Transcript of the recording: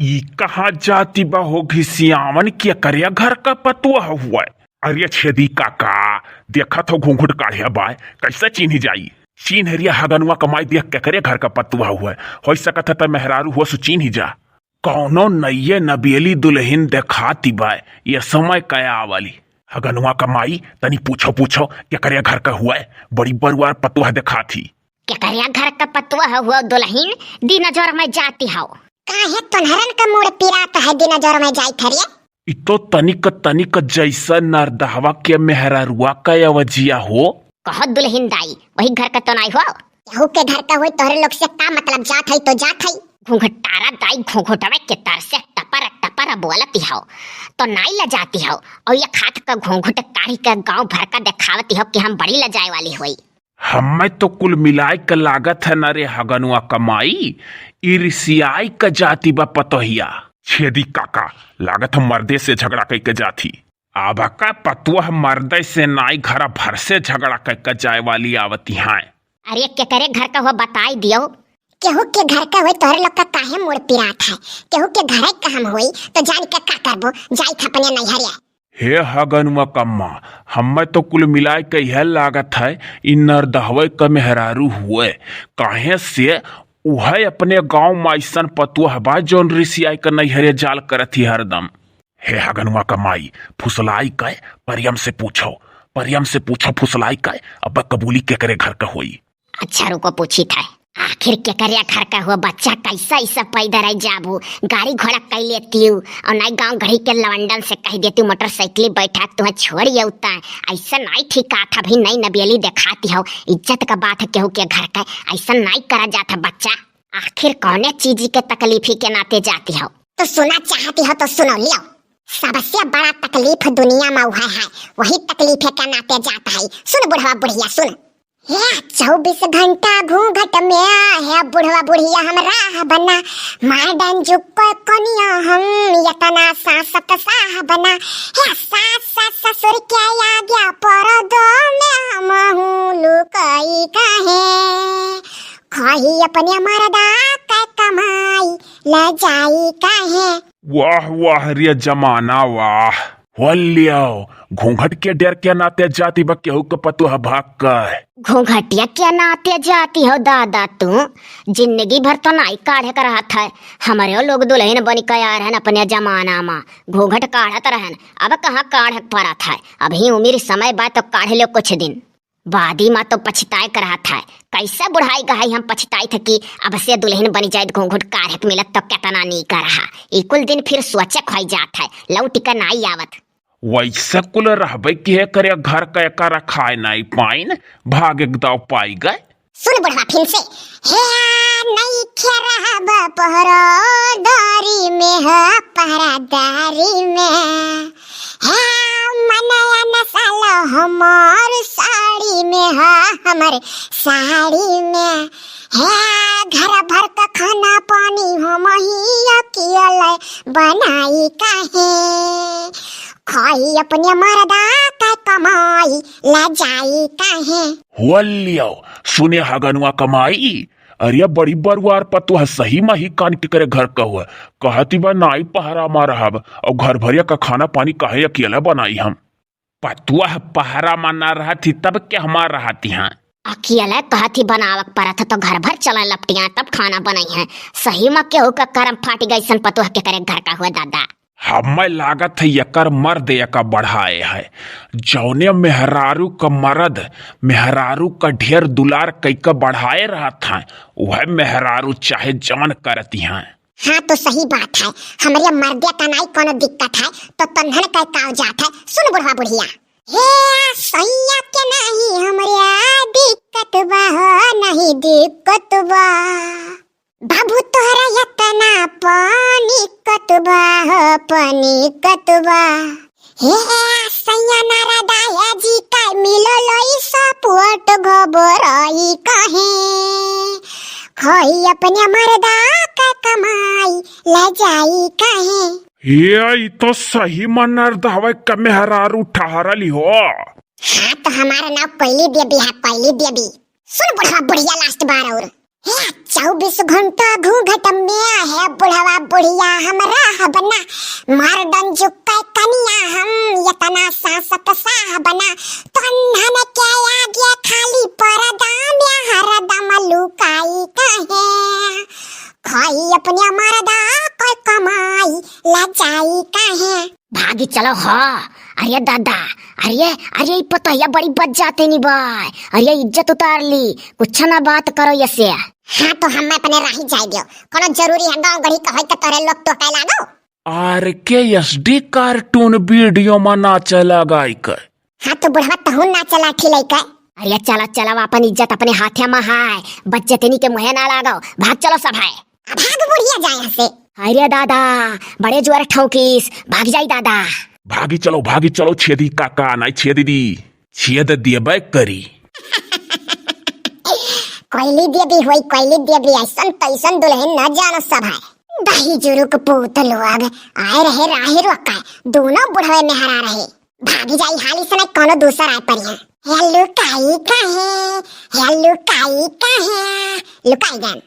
ई कहाँ जाती बा हो घिसियावन के करिया घर का पतुआ हुआ है। अरे छेदी काका देखा तो घूंघट काढ़िया बाय कैसे चिन्ह जाई। चीन हरिया हगनुआ कमाई देख के करे घर का पतुआ हुआ है। हो सकत है मेहरारू हुआ सु चिन्ह जा। कौनो नइये नबेली दुल्हन देखाती बाय ये समय कया वाली हगनुआ कमाई तनी पूछो पूछो क्या करिया घर का हुआ है। बड़ी बरुआर पतुआ देखा थी क्या करिया घर का पतुआ हुआ दुल्हन दिन जोर में जाती हो काहे तोहरन का मूड पिरात है दिन जोर में जाई थरिया। इतो तनिक तनिक जैसा नरदहवा के मेहरारुआ का वजिया हो। कहो दुल्हन दाई वही घर का तो नहीं हो केहू के घर का होई तोहरे लोग से का मतलब जात है तो जात है। घूंघटारा दाई घूंघटवे के तर से टपर टपर बोलती हो तो नहीं ल जाती हो और ये खाट का घूंघट काढ़ी का गांव भर का दिखावती हो कि हम बड़ी लजाए वाली हुई। हमें तो कुल मिलाई का लागत है न रे हगनुआ कमाई ईर्ष्याई का जाती बा पतोहिया। छेदी काका लागत हम मर्दे से झगड़ा कई के जाती आबा का पतुआ मर्दे से नाई घर भर से झगड़ा कई के जाए वाली आवती हैं। अरे क्या करे घर का हुआ बताई दियो। केहू के घर का होई तोहरे लोग का काहे मोड़ पिरात है। केहू के घर का हम होई तो जान के का करबो जाई थपने नहीं हरिया। हे हगनुआ कम्मा हमें तो कुल मिलाई के यह लागत है इन नरदहवे का मेहरारू हुए काहे से वह अपने गांव में ऐसा पतुआ बा जौन ऋषियाई का नैहरे जाल करती हरदम। हे हगनुआ कमाई फुसलाई का परियम से पूछो फुसलाई का अब कबूली के करे घर का होई। अच्छा रुको पूछी था आखिर क्या करिया घर का हुआ बच्चा कैसा ऐसा पैदा रह जाबू गाड़ी घोड़ा कह लेती हूँ और नहीं गांव घड़ी के लवंडन से कह देती हूँ मोटरसाइकिल बैठा तुम्हें छोड़ी उता ऐसा नहीं ठीक था भाई नई नबेली दिखाती हो इज्जत का बात है केहू के घर का ऐसा नहीं करा जाता बच्चा। आखिर कौने चीज के तकलीफी के नाते जाती हो तो सुना चाहती हो तो सुनो लियो। सबसे बड़ा तकलीफ दुनिया में वही तकलीफ के नाते जाता है। सुन बुढ़वा बुढ़िया सुन 24 घंटा घूंघट में है बुढ़वा बुढ़िया हम राह बना मॉडर्न जुग पर कनिया हम यतना सासत साह बना है सास ससुर के आज्ञा पर दो में हम हूँ लुकाई काहे खाही अपने मर्दा का कमाई ले जाई काहे। वाह वाह रे जमाना वाह लियो घूंघट के डर के नाते जाती बा केहू के पतुआ भाग कर। घूंघटिया क्या नाते जाती हो दादा तू जिंदगी भर तो नहीं काढ़े कर रहा था। हमारे लोग दुल्हन बनी कया रहन अपने जमाना में घूंघट काढ़त रहन अब कहाँ काढ़ पड़ा था। अभी उम्र समय बाद तो काढ़े लो कुछ दिन बादी माँ तो पछताए कर रहा था। कैसा बुढ़ाई गहाई हम पछताई थे कि अब से दुल्हन बनी जाए घूंघट काढ़े मिलत तो कितना नहीं कर रहा। इकुल दिन फिर सोचे खोई जात है लौट कर नहीं आवत। वैसे कुल रहबे की है करे घर का एका रखाए नहीं पाइन भाग दाव पाई गए। सुन बुढ़वा फिर से हे नहीं रहब पहरादारी में है पहरादारी में है मनया नसल हमार साड़ी में है हमारे साड़ी में है घर भर का खाना पानी हम ही अकेले बनाई काहे खाई अपने मर्दा का कमाई ले जाई काहे। लियो सुने हगनुआ कमाई अरे बड़ी बरुआर पतुआ सही में ही कान के करे घर का हुआ कहती बा नाई पहरा मार हब और घर भरिया का खाना पानी काहे अकेला बनाई हम पतुआ पहरा माना रहा थी तब क्या हमार रहा थी। हाँ अकेला कहती बनावक पड़ा था तो घर भर चला लपटिया तब खाना बनाई है सही में केहू का करम फाटी गई सन पतुआ के करे घर का हुआ दादा। हमें लागत है यकर मर्द यका बढ़ाए है जौने मेहरारू का मर्द मेहरारू का ढेर दुलार कई का बढ़ाए रहा था वह मेहरारू चाहे जमन करती हैं। हाँ तो सही बात है हमारे मर्दे का नहीं कोनो दिक्कत है तो तन्हन का काव जात है। सुन बुढ़वा बुढ़िया हे सैया के नहीं हमारे दिक्कत बा नहीं दिक्कत बा बाबू तोहरा यतना पानी कतबा पानी कतबा हे सैया नारा दाया जी का मिलो लई सपोर्ट घबराई काहे खाई अपने मर्दा का कमाई ले जाई काहे। ये तो सही मन नरदहवे का मेहरारू ठहरली हो। हाँ तो हमारा नाम पहली बेबी है पहली बेबी। सुन बुढ़वा बुढ़िया लास्ट बार और 24 घंटा घूंघट में है बुढ़वा बुढ़िया हमरा बना मर्दन झुके कनिया हम यतना सासत साह बना तन्हन के आगे खाली पर्दा में हरदम लुकाई कहे खाई अपने मर्दा कोई कमाई लजाई कहे भागी चलो हो। अरे दादा अरे पतैया बड़ी बच जाते नहीं बाय। अरे इज्जत उतार ली कुछ ना बात करो ऐसे। हाँ तो हम अपने राही जाए दियो कोनो जरूरी है गांव गढ़ी का होय त तोरे लोग तो कहला दो। RKSD कार्टून वीडियो में ना चला गाय कर। हाँ तो बुढ़वा तहु ना चला खिलाई का। अरे चला अपन इज्जत अपने हाथे में है बच्चे तेनी के मुहे ना लगाओ भाग चलो सब है। भाग बुढ़िया जाए यहाँ से। अरे दादा बड़े जोर ठोकिस भाग जाई दादा। भागी चलो छेदी काका नहीं छेदी दी छेद दिए बैक करी। कोयली देवी ऐसन तैसन दुल्हन न जानो सब है। दही जुरुक पूत लोग आए रहे राही रोका दोनों बुढ़वे में हरा रहे भागी जाई हाली से नहीं कोनो दूसरा आए परिया। लुकाई का है लुकाई गन।